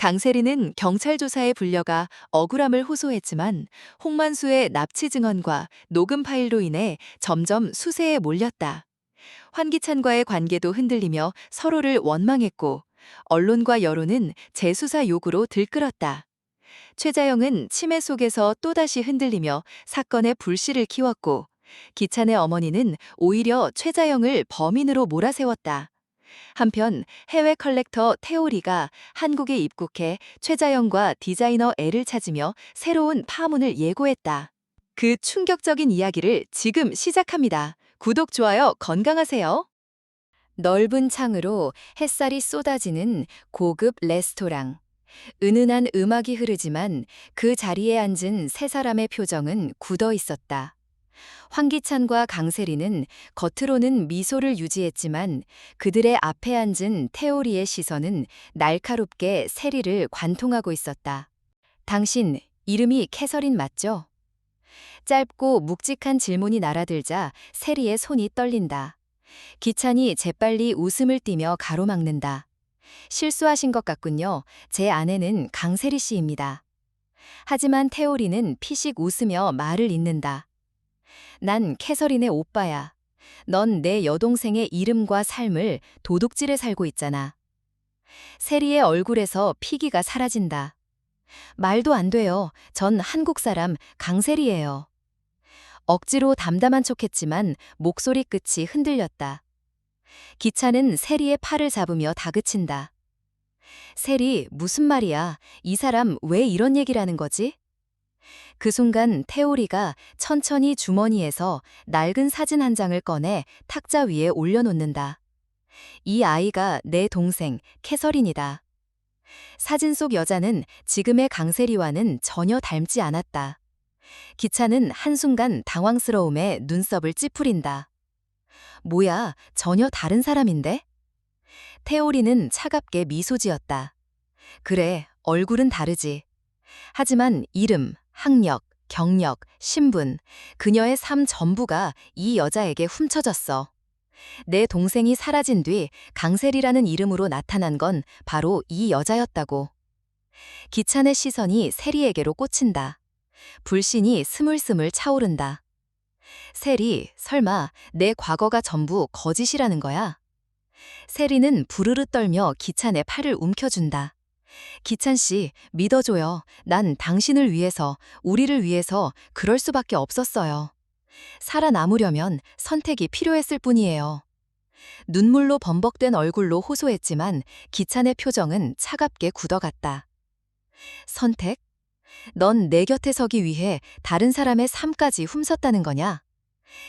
강세리는 경찰 조사에 불려가 억울함을 호소했지만 홍만수의 납치 증언과 녹음 파일로 인해 점점 수세에 몰렸다. 환기찬과의 관계도 흔들리며 서로를 원망했고 언론과 여론은 재수사 요구로 들끓었다. 최자영은 치매 속에서 또다시 흔들리며 사건의 불씨를 키웠고 기찬의 어머니는 오히려 최자영을 범인으로 몰아세웠다. 한편 해외 컬렉터 테오리가 한국에 입국해 최자영과 디자이너 L을 찾으며 새로운 파문을 예고했다. 그 충격적인 이야기를 지금 시작합니다. 구독, 좋아요, 건강하세요. 넓은 창으로 햇살이 쏟아지는 고급 레스토랑. 은은한 음악이 흐르지만 그 자리에 앉은 세 사람의 표정은 굳어 있었다. 황기찬과 강세리는 겉으로는 미소를 유지했지만 그들의 앞에 앉은 태오리의 시선은 날카롭게 세리를 관통하고 있었다. 당신, 이름이 캐서린 맞죠? 짧고 묵직한 질문이 날아들자 세리의 손이 떨린다. 기찬이 재빨리 웃음을 띠며 가로막는다. 실수하신 것 같군요. 제 아내는 강세리 씨입니다. 하지만 태오리는 피식 웃으며 말을 잇는다. 난 캐서린의 오빠야. 넌 내 여동생의 이름과 삶을 도둑질해 살고 있잖아. 세리의 얼굴에서 피기가 사라진다. 말도 안 돼요. 전 한국 사람 강세리예요. 억지로 담담한 척했지만 목소리 끝이 흔들렸다. 기차는 세리의 팔을 잡으며 다그친다. 세리, 무슨 말이야? 이 사람 왜 이런 얘기를 하는 거지? 그 순간 태오리가 천천히 주머니에서 낡은 사진 한 장을 꺼내 탁자 위에 올려놓는다. 이 아이가 내 동생 캐서린이다. 사진 속 여자는 지금의 강세리와는 전혀 닮지 않았다. 기차는 한순간 당황스러움에 눈썹을 찌푸린다. 뭐야, 전혀 다른 사람인데? 태오리는 차갑게 미소 지었다. 그래, 얼굴은 다르지. 하지만 이름, 학력, 경력, 신분, 그녀의 삶 전부가 이 여자에게 훔쳐졌어. 내 동생이 사라진 뒤 강세리라는 이름으로 나타난 건 바로 이 여자였다고. 기찬의 시선이 세리에게로 꽂힌다. 불신이 스물스물 차오른다. 세리, 설마 내 과거가 전부 거짓이라는 거야? 세리는 부르르 떨며 기찬의 팔을 움켜준다. 기찬 씨, 믿어줘요. 난 당신을 위해서, 우리를 위해서 그럴 수밖에 없었어요. 살아남으려면 선택이 필요했을 뿐이에요. 눈물로 범벅된 얼굴로 호소했지만 기찬의 표정은 차갑게 굳어갔다. 선택? 넌 내 곁에 서기 위해 다른 사람의 삶까지 훔쳤다는 거냐?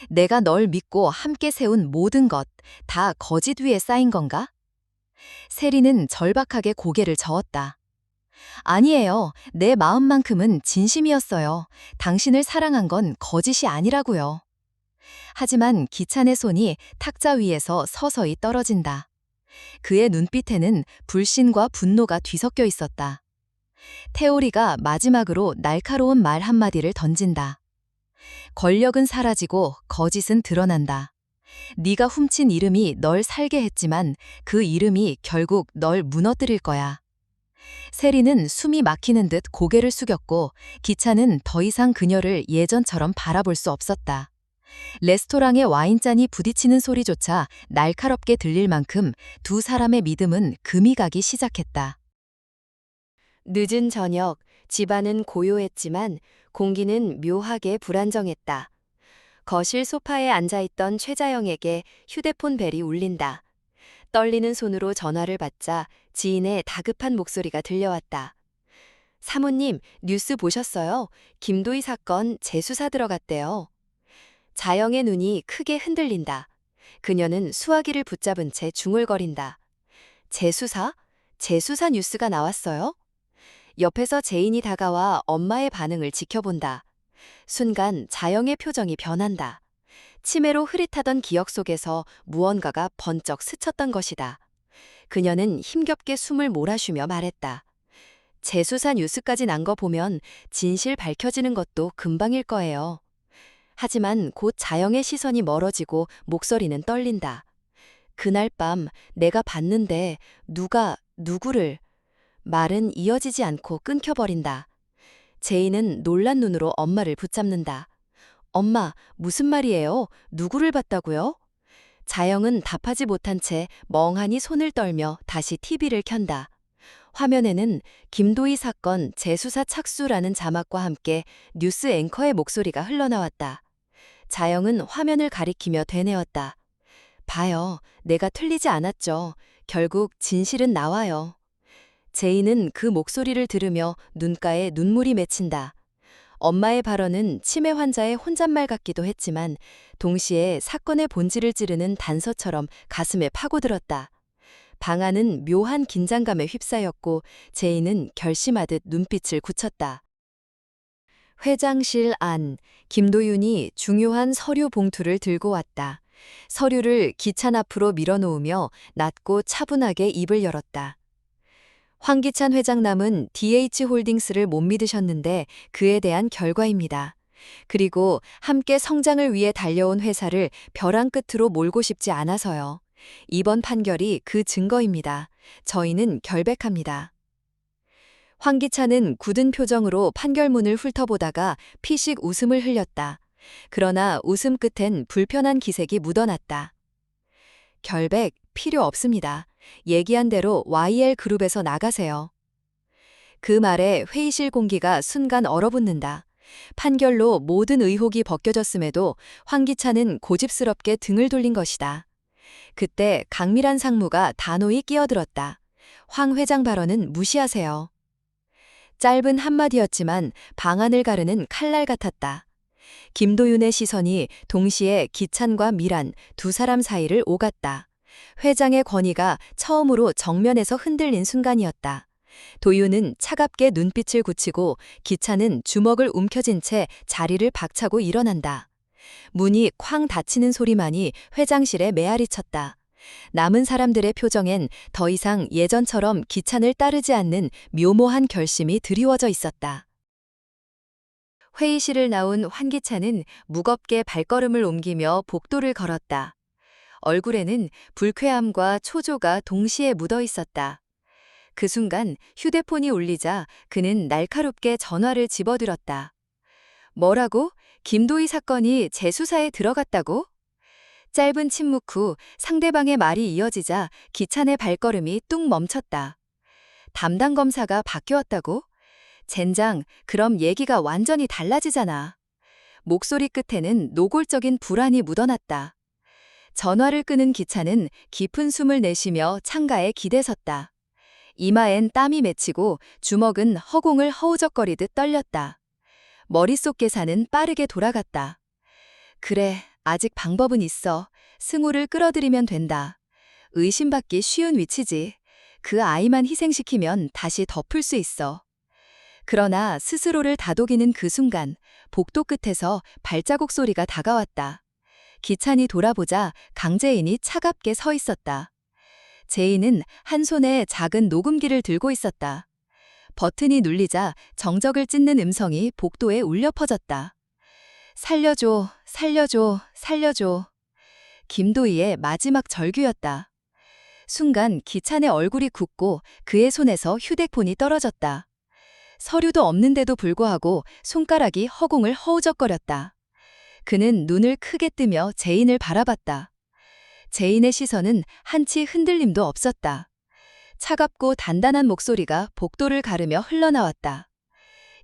내가 널 믿고 함께 세운 모든 것, 다 거짓 위에 쌓인 건가? 세리는 절박하게 고개를 저었다. 아니에요. 내 마음만큼은 진심이었어요. 당신을 사랑한 건 거짓이 아니라고요. 하지만 기찬의 손이 탁자 위에서 서서히 떨어진다. 그의 눈빛에는 불신과 분노가 뒤섞여 있었다. 태오리가 마지막으로 날카로운 말 한마디를 던진다. 권력은 사라지고 거짓은 드러난다. 네가 훔친 이름이 널 살게 했지만 그 이름이 결국 널 무너뜨릴 거야. 세리는 숨이 막히는 듯 고개를 숙였고 기차는 더 이상 그녀를 예전처럼 바라볼 수 없었다. 레스토랑의 와인잔이 부딪히는 소리조차 날카롭게 들릴 만큼 두 사람의 믿음은 금이 가기 시작했다. 늦은 저녁, 집안은 고요했지만 공기는 묘하게 불안정했다. 거실 소파에 앉아있던 최자영에게 휴대폰 벨이 울린다. 떨리는 손으로 전화를 받자 지인의 다급한 목소리가 들려왔다. 사모님, 뉴스 보셨어요? 김도희 사건 재수사 들어갔대요. 자영의 눈이 크게 흔들린다. 그녀는 수화기를 붙잡은 채 중얼거린다. 재수사? 재수사 뉴스가 나왔어요? 옆에서 제인이 다가와 엄마의 반응을 지켜본다. 순간 자영의 표정이 변한다. 치매로 흐릿하던 기억 속에서 무언가가 번쩍 스쳤던 것이다. 그녀는 힘겹게 숨을 몰아쉬며 말했다. 재수사 뉴스까지 난 거 보면 진실 밝혀지는 것도 금방일 거예요. 하지만 곧 자영의 시선이 멀어지고 목소리는 떨린다. 그날 밤 내가 봤는데 누가 누구를 말은 이어지지 않고 끊겨버린다. 제이는 놀란 눈으로 엄마를 붙잡는다. 엄마, 무슨 말이에요? 누구를 봤다고요? 자영은 답하지 못한 채 멍하니 손을 떨며 다시 TV를 켠다. 화면에는 김도희 사건 재수사 착수라는 자막과 함께 뉴스 앵커의 목소리가 흘러나왔다. 자영은 화면을 가리키며 되뇌었다. 봐요. 내가 틀리지 않았죠. 결국 진실은 나와요. 제이는 그 목소리를 들으며 눈가에 눈물이 맺힌다. 엄마의 발언은 치매 환자의 혼잣말 같기도 했지만 동시에 사건의 본질을 찌르는 단서처럼 가슴에 파고들었다. 방 안은 묘한 긴장감에 휩싸였고 제이는 결심하듯 눈빛을 굳혔다. 회장실 안, 김도윤이 중요한 서류 봉투를 들고 왔다. 서류를 기찬 앞으로 밀어놓으며 낮고 차분하게 입을 열었다. 황기찬 회장남은 DH홀딩스를 못 믿으셨는데 그에 대한 결과입니다. 그리고 함께 성장을 위해 달려온 회사를 벼랑 끝으로 몰고 싶지 않아서요. 이번 판결이 그 증거입니다. 저희는 결백합니다. 황기찬은 굳은 표정으로 판결문을 훑어보다가 피식 웃음을 흘렸다. 그러나 웃음 끝엔 불편한 기색이 묻어났다. 결백 필요 없습니다. 얘기한 대로 YL그룹에서 나가세요. 그 말에 회의실 공기가 순간 얼어붙는다. 판결로 모든 의혹이 벗겨졌음에도 황기찬은 고집스럽게 등을 돌린 것이다. 그때 강미란 상무가 단호히 끼어들었다. 황 회장 발언은 무시하세요. 짧은 한마디였지만 방안을 가르는 칼날 같았다. 김도윤의 시선이 동시에 기찬과 미란 두 사람 사이를 오갔다. 회장의 권위가 처음으로 정면에서 흔들린 순간이었다. 도윤은 차갑게 눈빛을 굳히고 기찬은 주먹을 움켜쥔 채 자리를 박차고 일어난다. 문이 쾅 닫히는 소리만이 회장실에 메아리 쳤다. 남은 사람들의 표정엔 더 이상 예전처럼 기찬을 따르지 않는 묘모한 결심이 드리워져 있었다. 회의실을 나온 황기찬은 무겁게 발걸음을 옮기며 복도를 걸었다. 얼굴에는 불쾌함과 초조가 동시에 묻어 있었다. 그 순간 휴대폰이 울리자 그는 날카롭게 전화를 집어들었다. 뭐라고? 김도희 사건이 재수사에 들어갔다고? 짧은 침묵 후 상대방의 말이 이어지자 기찬의 발걸음이 뚝 멈췄다. 담당 검사가 바뀌었다고? 젠장, 그럼 얘기가 완전히 달라지잖아. 목소리 끝에는 노골적인 불안이 묻어났다. 전화를 끄는 기찬은 깊은 숨을 내쉬며 창가에 기대섰다. 이마엔 땀이 맺히고 주먹은 허공을 허우적거리듯 떨렸다. 머릿속 계산은 빠르게 돌아갔다. 그래, 아직 방법은 있어. 승우를 끌어들이면 된다. 의심받기 쉬운 위치지. 그 아이만 희생시키면 다시 덮을 수 있어. 그러나 스스로를 다독이는 그 순간 복도 끝에서 발자국 소리가 다가왔다. 기찬이 돌아보자 강재인이 차갑게 서 있었다. 제인은 한 손에 작은 녹음기를 들고 있었다. 버튼이 눌리자 정적을 찢는 음성이 복도에 울려 퍼졌다. 살려줘, 살려줘, 살려줘. 김도희의 마지막 절규였다. 순간 기찬의 얼굴이 굳고 그의 손에서 휴대폰이 떨어졌다. 서류도 없는데도 불구하고 손가락이 허공을 허우적거렸다. 그는 눈을 크게 뜨며 제인을 바라봤다. 제인의 시선은 한치 흔들림도 없었다. 차갑고 단단한 목소리가 복도를 가르며 흘러나왔다.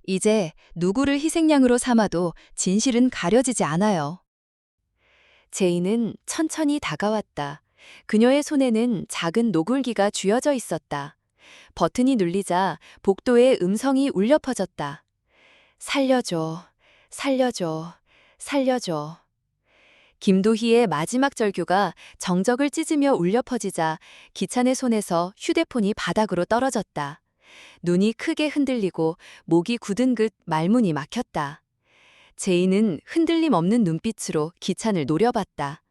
이제 누구를 희생양으로 삼아도 진실은 가려지지 않아요. 제인은 천천히 다가왔다. 그녀의 손에는 작은 노골기가 쥐어져 있었다. 버튼이 눌리자 복도에 음성이 울려 퍼졌다. 살려줘, 살려줘, 살려줘. 김도희의 마지막 절규가 정적을 찢으며 울려 퍼지자 기찬의 손에서 휴대폰이 바닥으로 떨어졌다. 눈이 크게 흔들리고 목이 굳은 듯 말문이 막혔다. 제인은 흔들림 없는 눈빛으로 기찬을 노려봤다.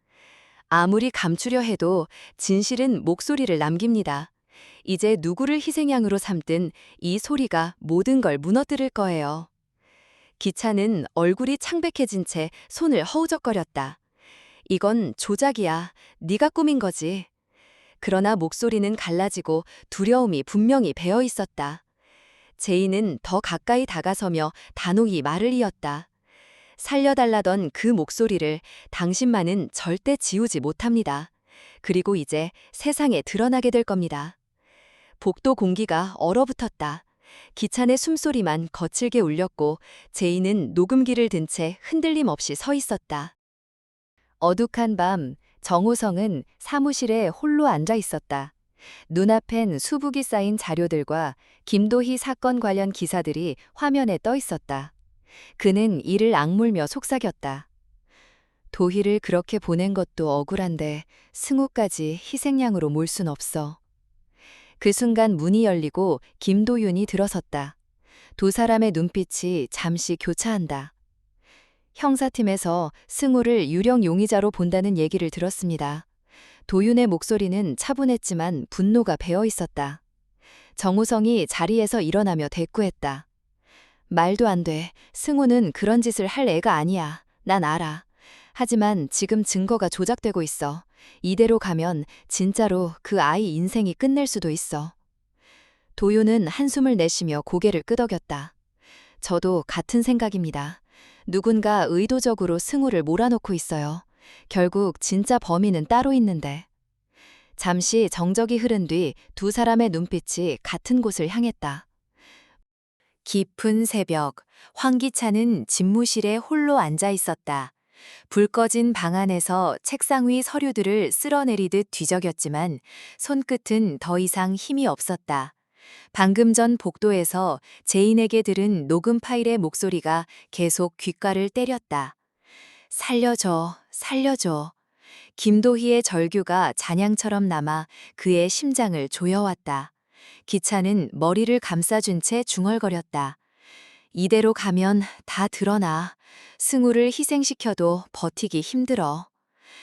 아무리 감추려 해도 진실은 목소리를 남깁니다. 이제 누구를 희생양으로 삼든 이 소리가 모든 걸 무너뜨릴 거예요. 기찬은 얼굴이 창백해진 채 손을 허우적거렸다. 이건 조작이야. 네가 꾸민 거지. 그러나 목소리는 갈라지고 두려움이 분명히 배어 있었다. 제이는 더 가까이 다가서며 단호히 말을 이었다. 살려달라던 그 목소리를 당신만은 절대 지우지 못합니다. 그리고 이제 세상에 드러나게 될 겁니다. 복도 공기가 얼어붙었다. 기찬의 숨소리만 거칠게 울렸고 제이는 녹음기를 든 채 흔들림 없이 서 있었다. 어둑한 밤, 정호성은 사무실에 홀로 앉아 있었다. 눈앞엔 수북이 쌓인 자료들과 김도희 사건 관련 기사들이 화면에 떠 있었다. 그는 이를 악물며 속삭였다. 도희를 그렇게 보낸 것도 억울한데 승우까지 희생양으로 몰 순 없어. 그 순간 문이 열리고 김도윤이 들어섰다. 두 사람의 눈빛이 잠시 교차한다. 형사팀에서 승우를 유령 용의자로 본다는 얘기를 들었습니다. 도윤의 목소리는 차분했지만 분노가 배어 있었다. 정우성이 자리에서 일어나며 대꾸했다. 말도 안 돼. 승우는 그런 짓을 할 애가 아니야. 난 알아. 하지만 지금 증거가 조작되고 있어. 이대로 가면 진짜로 그 아이 인생이 끝낼 수도 있어. 도윤은 한숨을 내쉬며 고개를 끄덕였다. 저도 같은 생각입니다. 누군가 의도적으로 승우를 몰아놓고 있어요. 결국 진짜 범인은 따로 있는데. 잠시 정적이 흐른 뒤 두 사람의 눈빛이 같은 곳을 향했다. 깊은 새벽, 황기찬은 집무실에 홀로 앉아 있었다. 불 꺼진 방 안에서 책상 위 서류들을 쓸어내리듯 뒤적였지만 손끝은 더 이상 힘이 없었다. 방금 전 복도에서 제인에게 들은 녹음 파일의 목소리가 계속 귓가를 때렸다. 살려줘, 살려줘. 김도희의 절규가 잔향처럼 남아 그의 심장을 조여왔다. 기찬은 머리를 감싸준 채 중얼거렸다. 이대로 가면 다 드러나. 승우를 희생시켜도 버티기 힘들어.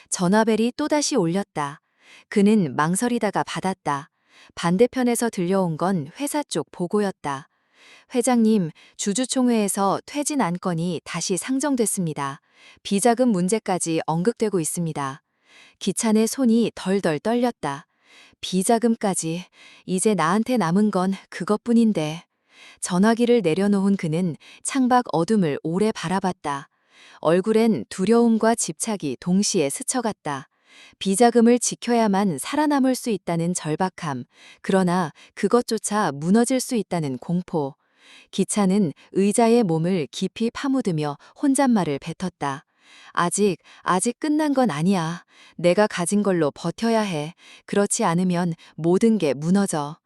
전화벨이 또다시 울렸다. 그는 망설이다가 받았다. 반대편에서 들려온 건 회사 쪽 보고였다. 회장님, 주주총회에서 퇴진 안건이 다시 상정됐습니다. 비자금 문제까지 언급되고 있습니다. 기찬의 손이 덜덜 떨렸다. 비자금까지. 이제 나한테 남은 건 그것뿐인데. 전화기를 내려놓은 그는 창밖 어둠을 오래 바라봤다. 얼굴엔 두려움과 집착이 동시에 스쳐갔다. 비자금을 지켜야만 살아남을 수 있다는 절박함, 그러나 그것조차 무너질 수 있다는 공포. 기차는 의자에 몸을 깊이 파묻으며 혼잣말을 뱉었다. 아직 끝난 건 아니야. 내가 가진 걸로 버텨야 해. 그렇지 않으면 모든 게 무너져.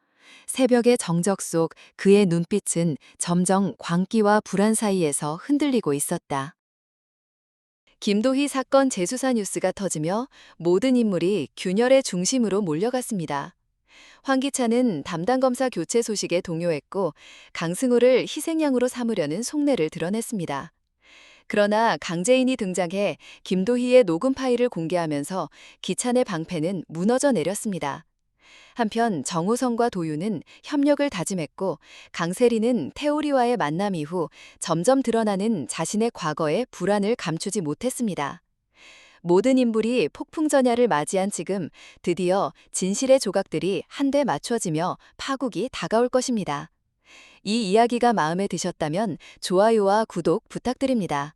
새벽의 정적 속 그의 눈빛은 점점 광기와 불안 사이에서 흔들리고 있었다. 김도희 사건 재수사 뉴스가 터지며 모든 인물이 균열의 중심으로 몰려갔습니다. 황기찬은 담당 검사 교체 소식에 동요했고 강승우를 희생양으로 삼으려는 속내를 드러냈습니다. 그러나 강재인이 등장해 김도희의 녹음 파일을 공개하면서 기찬의 방패는 무너져 내렸습니다. 한편 정우성과 도윤은 협력을 다짐했고 강세리는 태오리와의 만남 이후 점점 드러나는 자신의 과거의 불안을 감추지 못했습니다. 모든 인물이 폭풍전야를 맞이한 지금 드디어 진실의 조각들이 한데 맞춰지며 파국이 다가올 것입니다. 이 이야기가 마음에 드셨다면 좋아요와 구독 부탁드립니다.